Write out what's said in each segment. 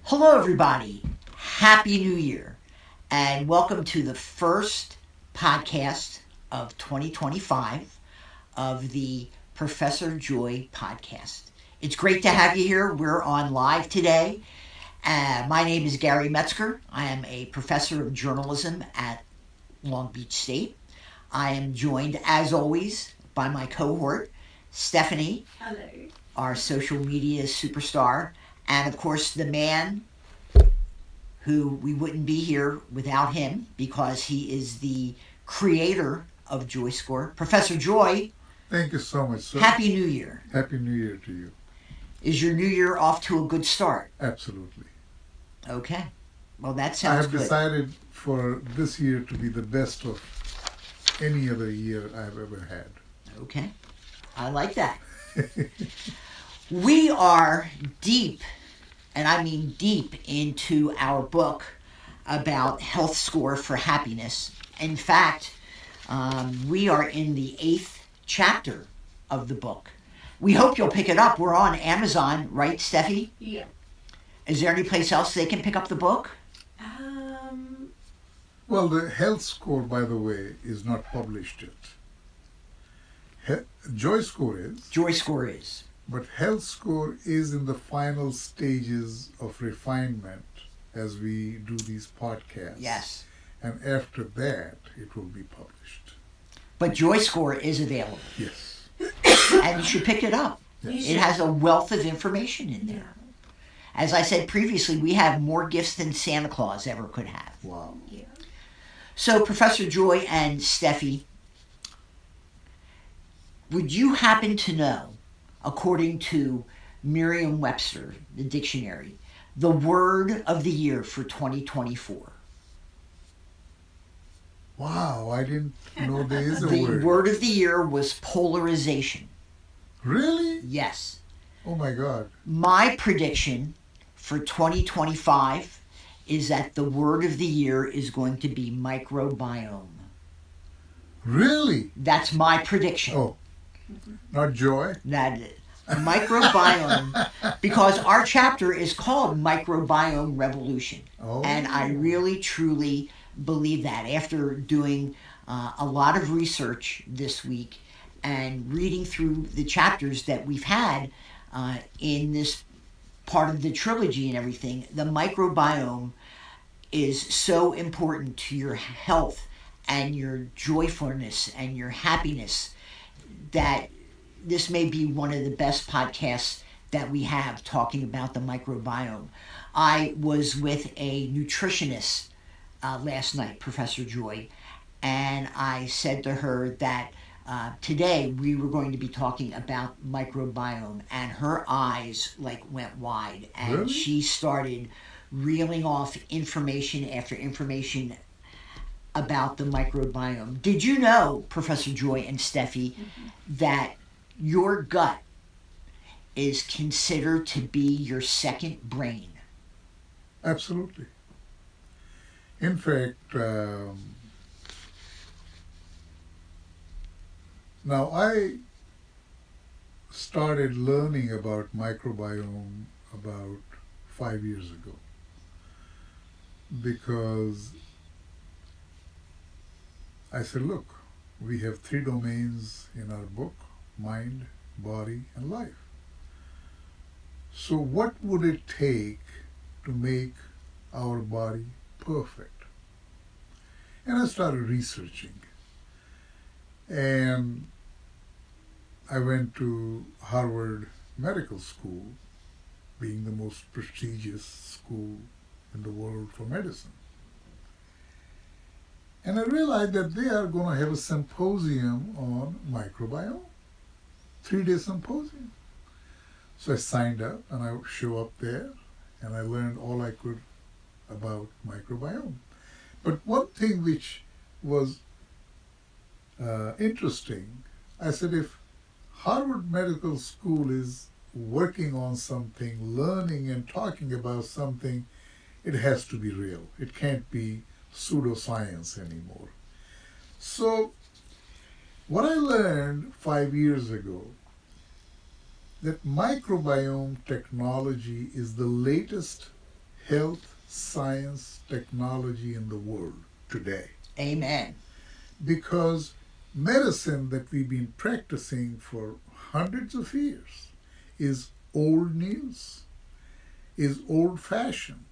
Hello, everybody. Happy New Year, and welcome to the first podcast of 2025 of the Professor Joy podcast. It's great to have you here. We're on live today. My name is Gary Metzger. I am a professor of journalism at Long Beach State. I am joined, as always, by my cohort, Stephanie. Hello. Our social media superstar, and of course the man who we wouldn't be here without him because he is the creator of Joy Score, Professor Joy. Thank you so much, sir. Happy New Year. Happy New Year to you. Is your New Year off to a good start? Absolutely. Okay. Well, that I sounds have good. decided for this year to be the best of any other year I've ever had. Okay. I like that. We are deep, and I mean deep, into our book about health score for happiness. In fact, we are in the 8th chapter of the book. We hope you'll pick it up. We're on Amazon, right, Steffi? Yeah. Is there any place else they can pick up the book? Well, the health score, by the way, is not published yet. Joy Score is, Joy Score is. but health score is in the final stages of refinement as we do these podcasts. Yes. And after that, it will be published. But Joy Score is available, Yes. and you should pick it up. Yes. It has a wealth of information in there. As I said previously, we have more gifts than Santa Claus ever could have. Wow. Yeah. So, Professor Joy and Steffi, would you happen to know, according to Merriam-Webster, the dictionary, the word of the year for 2024? Wow, I didn't know there is a The word. word of the year was polarization. Really? Yes. Oh my God. My prediction for 2025 is that the word of the year is going to be microbiome. Really? That's my prediction. Oh, not joy? That microbiome, because our chapter is called Microbiome Revolution. Oh. And I really, truly believe that after doing a lot of research this week and reading through the chapters that we've had in this part of the trilogy and everything, the microbiome is so important to your health and your joyfulness and your happiness that this may be one of the best podcasts that we have talking about the microbiome. I was with a nutritionist last night, Professor Joy, and I said to her that today we were going to be talking about microbiome, and her eyes went wide, and Really? she started reeling off information after information about the microbiome. Did you know, Professor Joy and Steffi, that your gut is considered to be your second brain? Absolutely. In fact, now I started learning about microbiome about 5 years ago because I said, look, we have 3 domains in our book: mind, body, and life. So what would it take to make our body perfect? And I started researching. And I went to Harvard Medical School, being the most prestigious school in the world for medicine. And I realized that they are going to have a symposium on microbiome, 3-day symposium. So I signed up and I show up there and I learned all I could about microbiome. But one thing which was interesting, I said, if Harvard Medical School is working on something, learning and talking about something, it has to be real. It can't be pseudoscience anymore. So what I learned 5 years ago, that microbiome technology is the latest health, science, technology in the world today. Amen. Because medicine that we've been practicing for hundreds of years is old news, is old fashioned,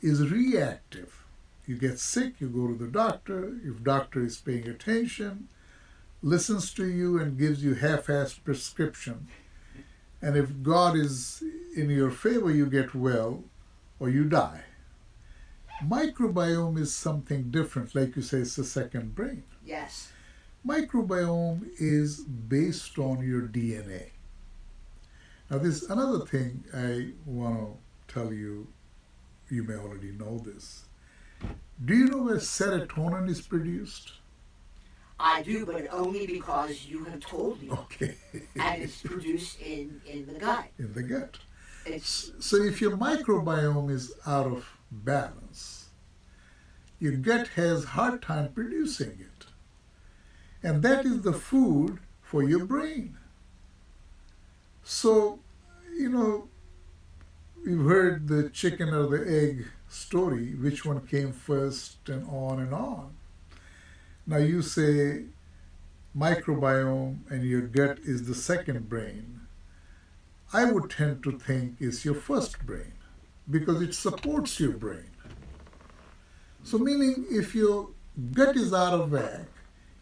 is reactive. You get sick, you go to the doctor. If doctor is paying attention, listens to you and gives you half-assed prescription. And if God is in your favor, you get well or you die. Microbiome is something different. Like you say, it's the second brain. Yes. Microbiome is based on your DNA. Now, there's another thing I want to tell you. You may already know this. Do you know where serotonin is produced? I do, but only because you have told me. Okay. And it's produced in the gut. In the gut. It's So if your microbiome is out of balance, your gut has hard time producing it. And that is the food for your brain. So, you've heard the chicken or the egg story, which one came first and on and on. Now you say microbiome and your gut is the second brain. I would tend to think it's your first brain because it supports your brain. So meaning if your gut is out of whack,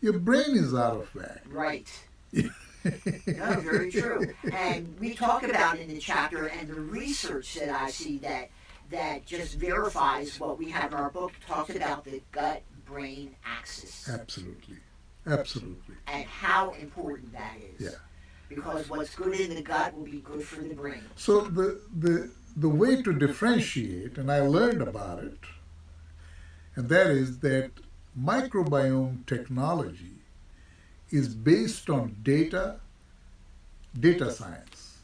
your brain is out of whack. right. No, very true. And we talk about in the chapter and the research that I see that just verifies what we have in our book, talks about the gut-brain axis Absolutely. Absolutely. and how important that is. Yeah. Because what's good in the gut will be good for the brain. So the way to differentiate, and I learned about it, and that is that microbiome technology is based on data science,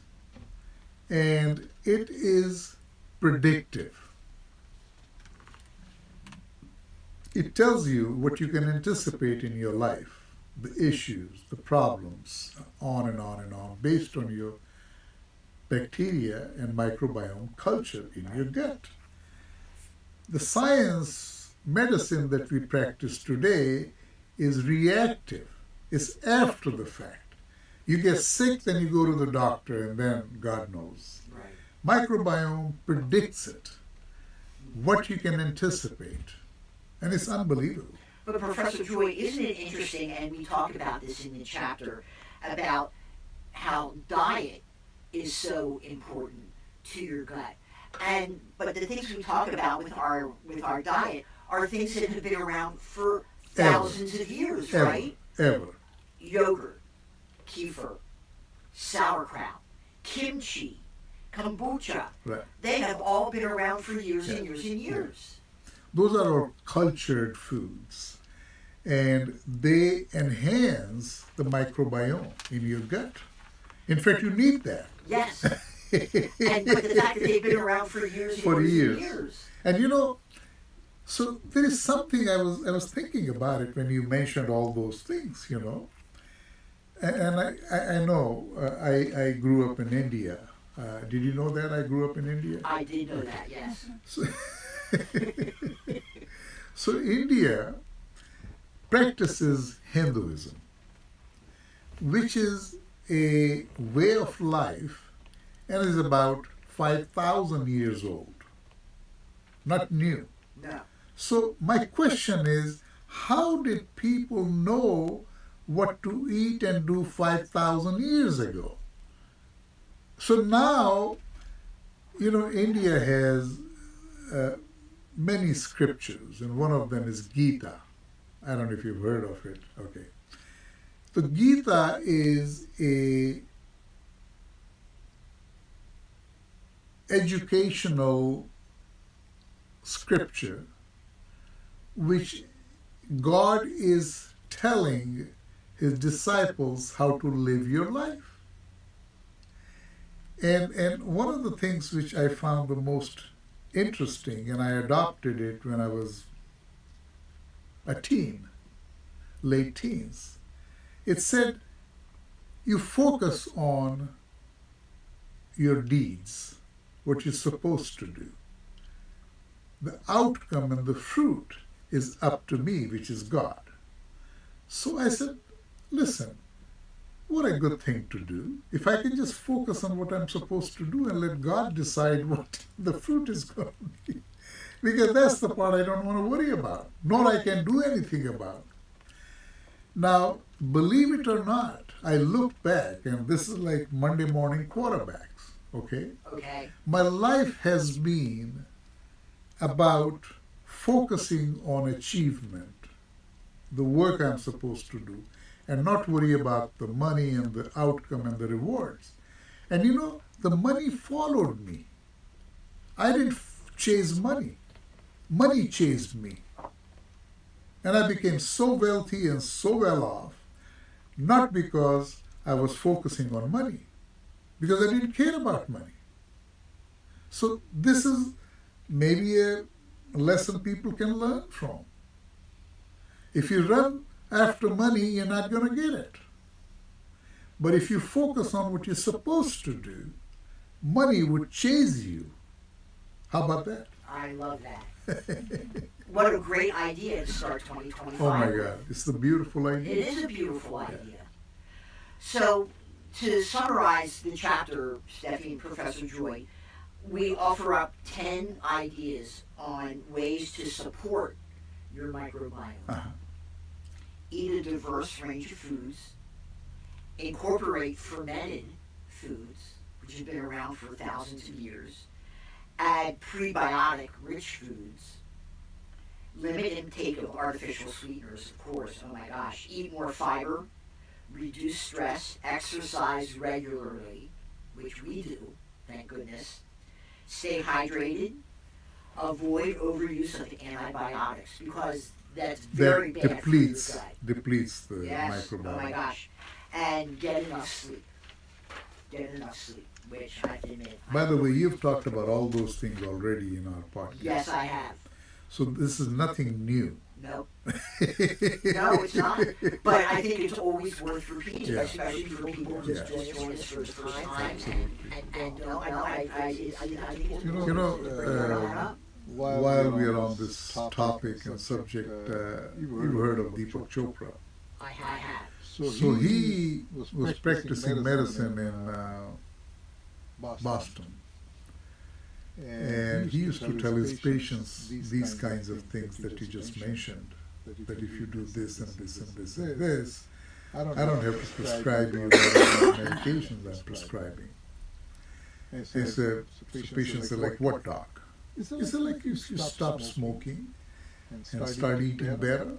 and it is predictive. It tells you what you can anticipate in your life, the issues, the problems, on and on and on, based on your bacteria and microbiome culture in your gut. The science, medicine that we practice today is reactive. It's after the fact. You get sick, then you go to the doctor, and then God knows. Right. Microbiome predicts it, what you can anticipate, and it's unbelievable. But Professor Joy, isn't it interesting, and we talk about this in the chapter, about how diet is so important to your gut. But the things we talk about with our diet are things that have been around for thousands of years, Ever, right? ever. Yogurt, kefir, sauerkraut, kimchi, kombucha. Right. They have all been around for years and years and years. Those are our cultured foods, and they enhance the microbiome in your gut. In fact, you need that. Yes. But the fact that they've been around for years and For years years. and years. And so there is something I was thinking about it when you mentioned all those things, And I know I grew up in India. Did you know that I grew up in India? I did know that, yes. So, so India practices Hinduism, which is a way of life and is about 5,000 years old. Not new. No. So my question is, how did people know what to eat and do 5,000 years ago? So now, India has many scriptures, and one of them is Gita. I don't know if you've heard of it. Okay. The Gita is a educational scripture which God is telling his disciples how to live your life. And one of the things which I found the most interesting, and I adopted it when I was a teen, late teens, it said, you focus on your deeds, what you're supposed to do. The outcome and the fruit is up to me, which is God. So I said, listen, what a good thing to do. If I can just focus on what I'm supposed to do and let God decide what the fruit is going to be. Because that's the part I don't want to worry about, nor I can do anything about. Now, believe it or not, I look back, and this is like Monday morning quarterbacks, okay? Okay. My life has been about focusing on achievement, the work I'm supposed to do, and not worry about the money and the outcome and the rewards. And you know, the money followed me. I didn't chase money. Money chased me. And I became so wealthy and so well off, not because I was focusing on money, because I didn't care about money. So this is maybe a lesson people can learn from. If you run after money, you're not going to get it. But if you focus on what you're supposed to do, money would chase you. How about that? I love that. What a great idea to start 2025. Oh my God, it's a beautiful idea. It is a beautiful idea. So, to summarize the chapter, Steffi and Professor Joy, we offer up 10 ideas on ways to support your microbiome. Uh-huh. Eat a diverse range of foods. Incorporate fermented foods, which have been around for thousands of years. Add prebiotic-rich foods. Limit intake of artificial sweeteners, of course. Oh my gosh. Eat more fiber. Reduce stress. Exercise regularly, which we do, thank goodness. Stay hydrated. Avoid overuse of antibiotics because that's very bad depletes, for your gut. depletes the Yes. microbiome. Oh my gosh. And get enough sleep. Get enough sleep, which I have to admit. By the way, you've talked about all those things already in our podcast. Yes, I have. So this is nothing new. No. No, it's not. But I think it's always worth repeating, Yeah. especially for people who just Yeah. join us for the first time. Absolutely. And no, I think it's You know, bring that up. While we are on this topic and subject, you've heard of Deepak Chopra. I have. So he was practicing medicine in Boston. And he used to tell his patients these kinds of things that you just mentioned, that if you do this and this and this and this, I don't have to prescribe you the medications I'm prescribing. And so patients are like, what, doc? He said, like, if you stop smoking and start eating better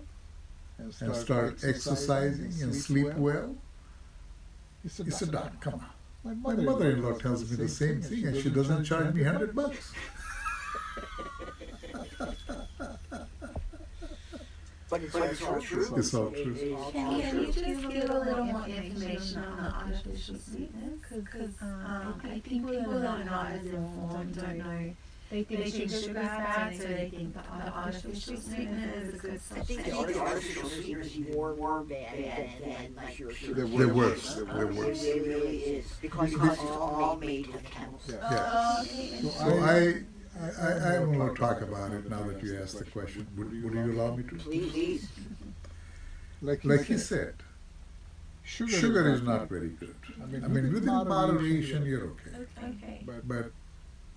and start exercising and sleep well. He said, doc, come on. My mother-in-law tells me the same thing, and she doesn't charge me $100. But it's all true. It's all true. Can you just give a little more information on the artificial sweetness? Because I think people that are not as informed don't know. They think sugar is bad, so they think the artificial sweetener is a good I substance. think the artificial sweetener is more bad than like your sugar. They're worse. They're worse. It really is because it's all made with chemicals. Yeah. Okay. So I want to talk about it now that you asked the question. Would you allow me to? Please. Like he said, sugar is not very good. I mean, within moderation, you're okay. Okay. But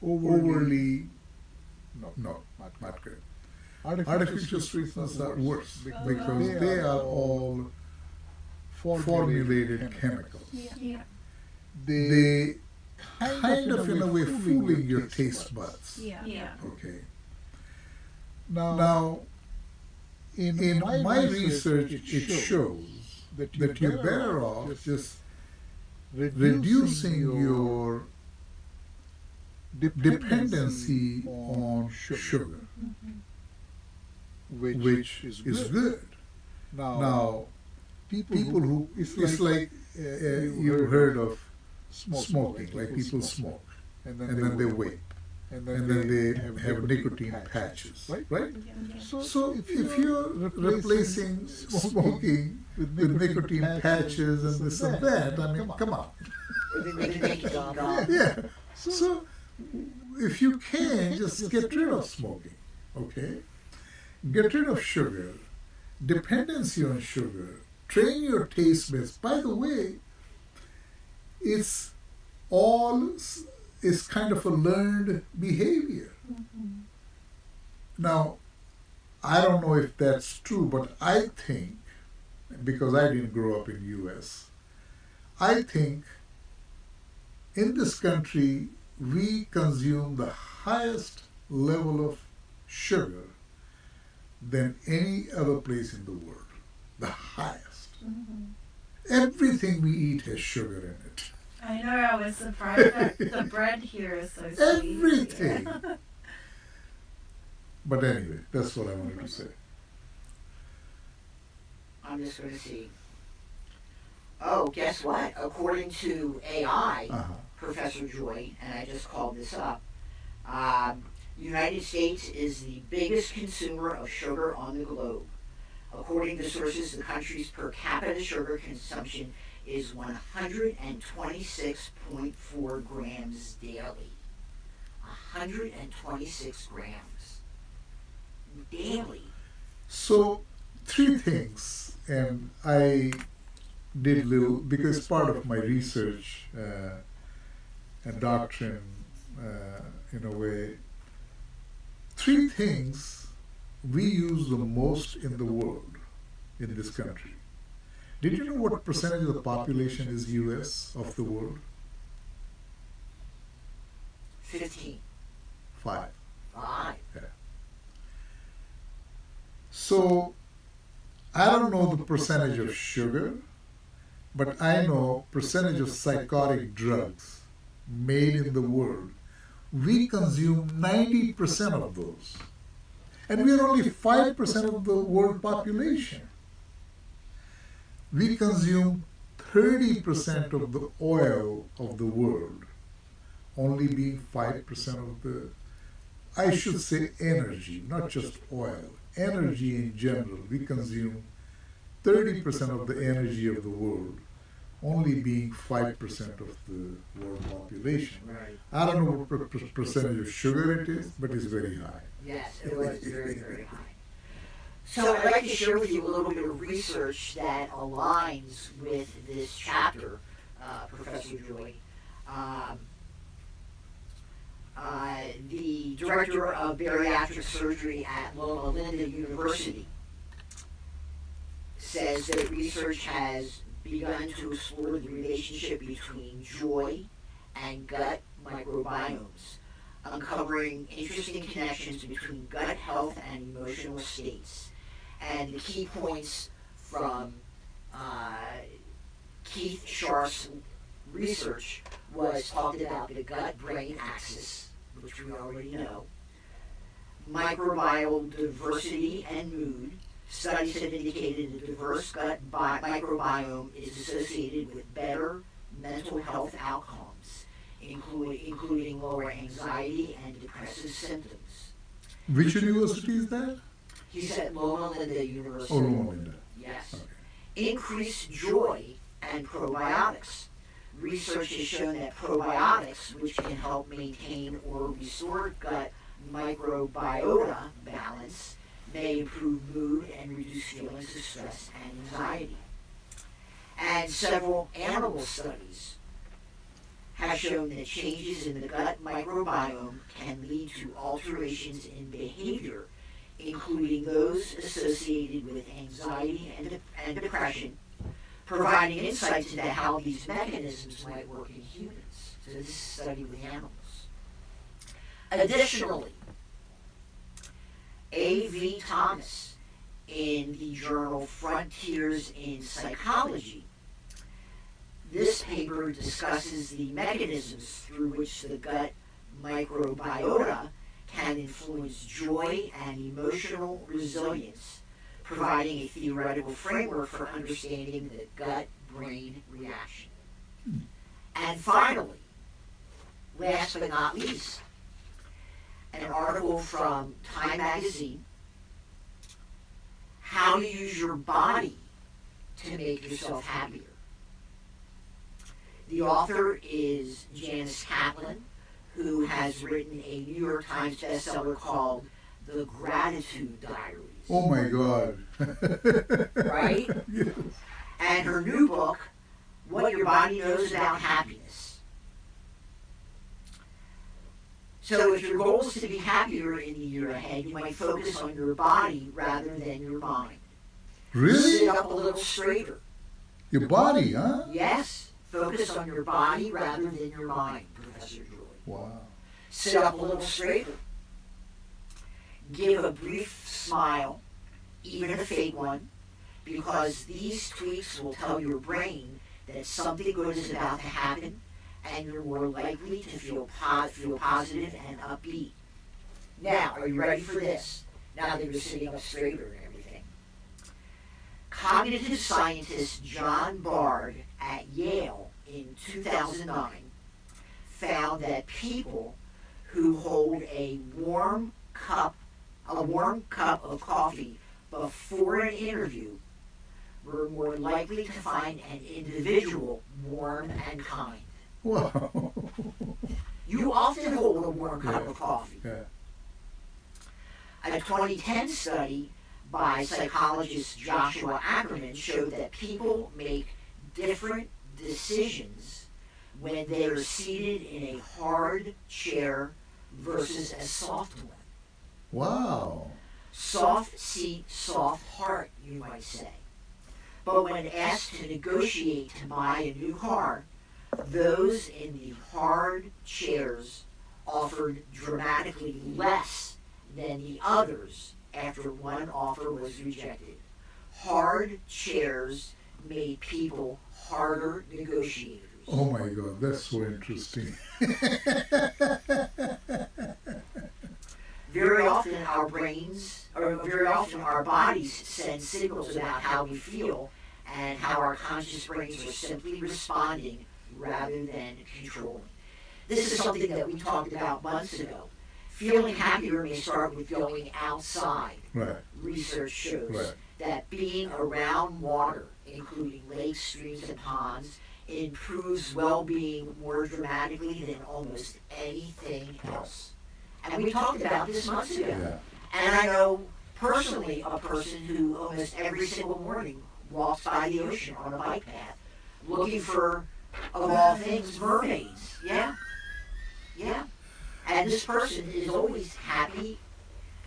overly, no, not good. Artificial sweeteners are worse because they are all formulated chemicals. Yeah. They kind of in a way fooling your taste buds. Yeah. Okay. Now, in my research, it shows that you're better off just reducing your dependency on sugar, which is good. Now, people who, it's like you've heard of smoking, like people smoke, and then they vape, and then they have nicotine patches, right? So if you're replacing smoking with nicotine patches and this and that, I mean, come on. Yeah. So if you can, just get rid of smoking. Okay? Get rid of sugar, dependency on sugar, train your taste buds. By the way, it's all is kind of a learned behavior. Now, I don't know if that's true, but I think, because I didn't grow up in US, I think in this country we consume the highest level of sugar than any other place in the world. The highest. Everything we eat has sugar in it. I know, I was surprised that the bread here is so sweet. Everything. But anyway, that's what I wanted to say. I'm just going to see. Oh, guess what? According to AI, Uh-huh. Professor Joy, and I just called this up, United States is the biggest consumer of sugar on the globe. According to sources, the country's per capita sugar consumption is 126.4 grams daily. 126 grams daily. So, three things, and I did little, because part of my research and doctrine, in a way, three things we use the most in the world, in this country. Did you know what percentage of the population is US of the world? 15. 5. 5. So, I don't know the percentage of sugar, but I know percentage of psychotic drugs made in the world. We consume 90% of those. And we are only 5% of the world population. We consume 30% of the oil of the world, only being 5% of the, I should say energy, not just oil. Energy in general, we consume 30% of the energy of the world, only being 5% of the world population. Right. I don't know what percentage of sugar it is, but it's very high. Yes, it was very, very high. So I'd like to share with you a little bit of research that aligns with this chapter, Professor Joy. The director of bariatric surgery at Loma Linda University says that research has begun to explore the relationship between joy and gut microbiomes, uncovering interesting connections between gut health and emotional states. And the key points from Keith Sharp's research was talked about the gut-brain axis, which we already know, microbial diversity and mood. Studies have indicated a diverse gut microbiome is associated with better mental health outcomes, including lower anxiety and depressive symptoms. Which university is that? He said Loma Linda University. Oh, Loma Linda. Yes. Okay. Increased joy and probiotics. Research has shown that probiotics, which can help maintain or restore gut microbiota balance, may improve mood and reduce feelings of stress and anxiety. And several animal studies have shown that changes in the gut microbiome can lead to alterations in behavior, including those associated with anxiety and depression, providing insights into how these mechanisms might work in humans. So this is a study with animals. Additionally, A.V. Thomas, in the journal Frontiers in Psychology, this paper discusses the mechanisms through which the gut microbiota can influence joy and emotional resilience, providing a theoretical framework for understanding the gut-brain reaction. And finally, last but not least, an article from Time Magazine, How to Use Your Body to Make Yourself Happier. The author is Janice Kaplan, who has written a New York Times bestseller called the Gratitude Diaries. Oh my God. Right? Yes. And her new book, What Your Body Knows About Happiness. So if your goal is to be happier in the year ahead, you might focus on your body rather than your mind. Really? Sit up a little straighter. Your body, huh? Yes, focus on your body rather than your mind, Professor Joy. Wow. Sit up a little straighter. Give a brief smile, even a fake one, because these tweaks will tell your brain that something good is about to happen, and you're more likely to feel positive and upbeat. Now, are you ready for this? Now that you're sitting up straighter and everything. Cognitive scientist John Bard at Yale in 2009 found that people who hold a warm cup of coffee before an interview were more likely to find an individual warm and kind. Wow. You often hold a warm cup of coffee. Yeah. A 2010 study by psychologist Joshua Ackerman showed that people make different decisions when they are seated in a hard chair versus a soft one. Wow. Soft seat, soft heart, you might say. But when asked to negotiate to buy a new car, those in the hard chairs offered dramatically less than the others after one offer was rejected. Hard chairs made people harder negotiators. Oh my God, that's so interesting. Very often our bodies send signals about how we feel, and how our conscious brains are simply responding rather than controlling. This is something that we talked about months ago. Feeling happier may start with going outside. Right. Research shows Right. that being around water, including lakes, streams, and ponds, improves well-being more dramatically than almost anything else. And we talked about this months ago. Yeah. And I know personally a person who almost every single morning walks by the ocean on a bike path looking for, of all things, mermaids. Yeah. Yeah. And this person is always happy.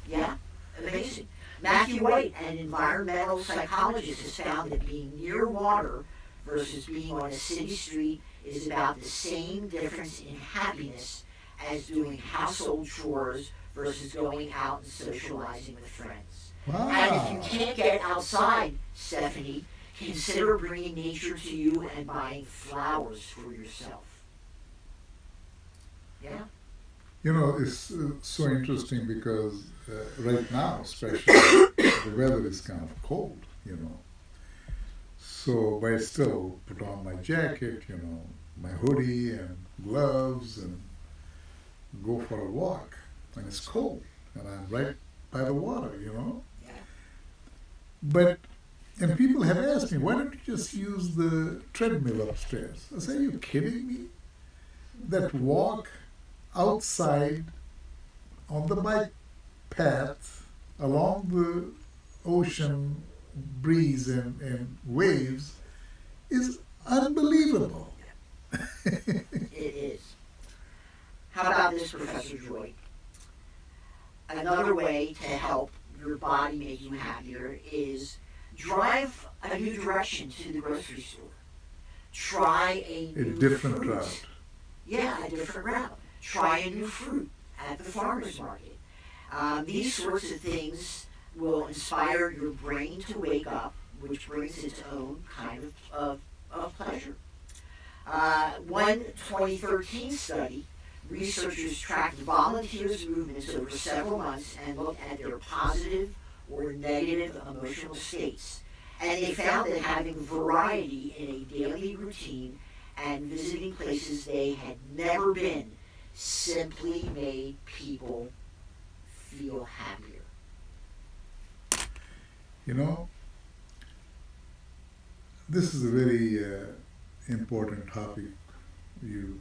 Yeah. Amazing. Matthew White, an environmental psychologist, has found that being near water versus being on a city street is about the same difference in happiness as doing household chores versus going out and socializing with friends. Wow. And if you can't get outside, Stephanie, consider bringing nature to you and buying flowers for yourself. Yeah? You know, it's so interesting because right now, especially, the weather is kind of cold, you know. So, but I still put on my jacket, you know, my hoodie and gloves and go for a walk. And it's cold, and I'm right by the water, you know. Yeah. But, and people have asked me, why don't you just use the treadmill upstairs? I say, are you kidding me? That walk outside on the bike path along the ocean breeze and waves is unbelievable. It is. How about this, Professor Joy? Another way to help your body make you happier is drive a new direction to the grocery store. Try a A new different fruit. route. Yeah, a different route. Try a new fruit at the farmer's market. These sorts of things will inspire your brain to wake up, which brings its own kind of pleasure. One 2013 study, researchers tracked volunteers' movements over several months and looked at their positive or negative emotional states. And they found that having variety in a daily routine and visiting places they had never been simply made people feel happier. You know, this is a very important topic you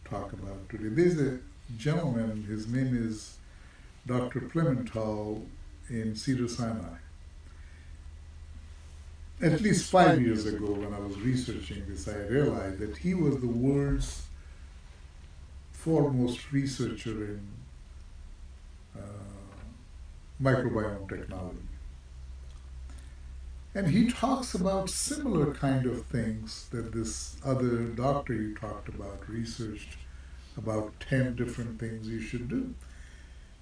talk about today. There's a gentleman, his name is Dr. Clementhal in Cedars-Sinai. At least 5 years ago, when I was researching this, I realized that he was the world's foremost researcher in microbiome technology. And he talks about similar kind of things that this other doctor you talked about researched about 10 different things you should do.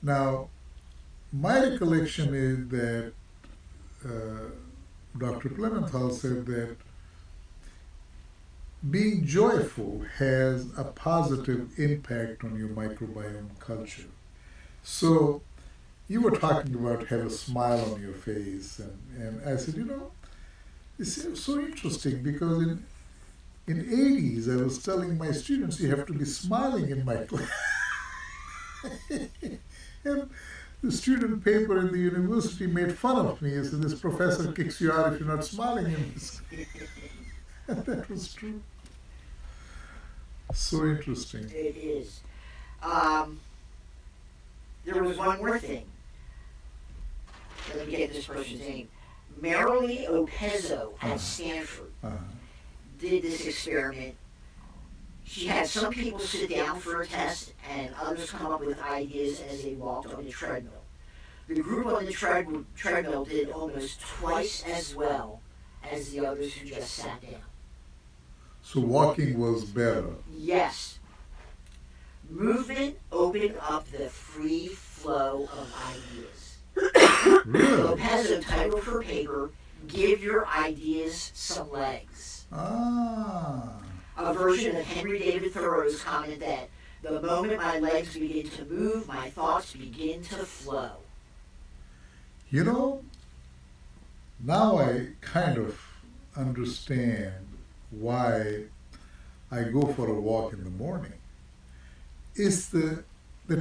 Now, my recollection is that Dr. Clementhal said that being joyful has a positive impact on your microbiome culture. So you were talking about have a smile on your face, and I said, it's so interesting because in 80s I was telling my students you have to be smiling in my class. And the student paper in the university made fun of me. He said, this professor kicks you out if you're not smiling in this. And that was true. So interesting. It is. There was one more thing. Let me get this person's name. Marilee Opezzo at Stanford did this experiment. She had some people sit down for a test and others come up with ideas as they walked on the treadmill. The group on the treadmill did almost twice as well as the others who just sat down. So walking was better. Yes. Movement opened up the free flow of ideas. Really? Opezzo titled her paper, Give Your Ideas Some Legs. Ah. A version of Henry David Thoreau's comment that the moment my legs begin to move, my thoughts begin to flow. Now I kind of understand why I go for a walk in the morning. It's the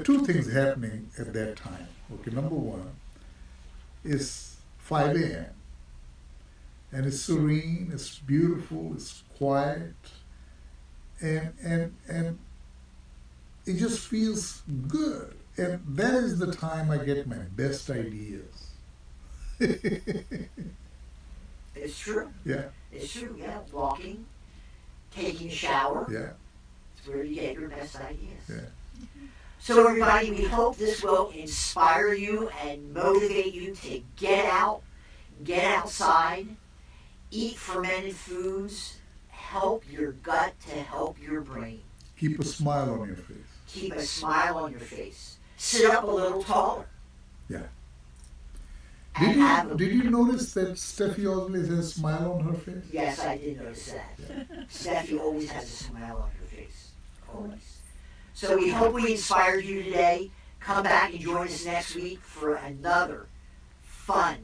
two things happening at that time. Okay, number one is 5 a.m. and it's serene, it's beautiful, it's quiet, and it just feels good. And that is the time I get my best ideas. It's true. Yeah, It's true, yeah. Walking, taking a shower. yeah, It's where you get your best ideas. yeah. So everybody, we hope this will inspire you and motivate you to get out, get outside, eat fermented foods, help your gut to help your brain. Keep a smile on your face. Keep a smile on your face. Sit up a little taller. Yeah. And have a, Did you notice that Steffi always has a smile on her face? yes, I did notice that. Steffi always has a smile on her face. Always. So we hope we inspired you today. Come back and join us next week for another fun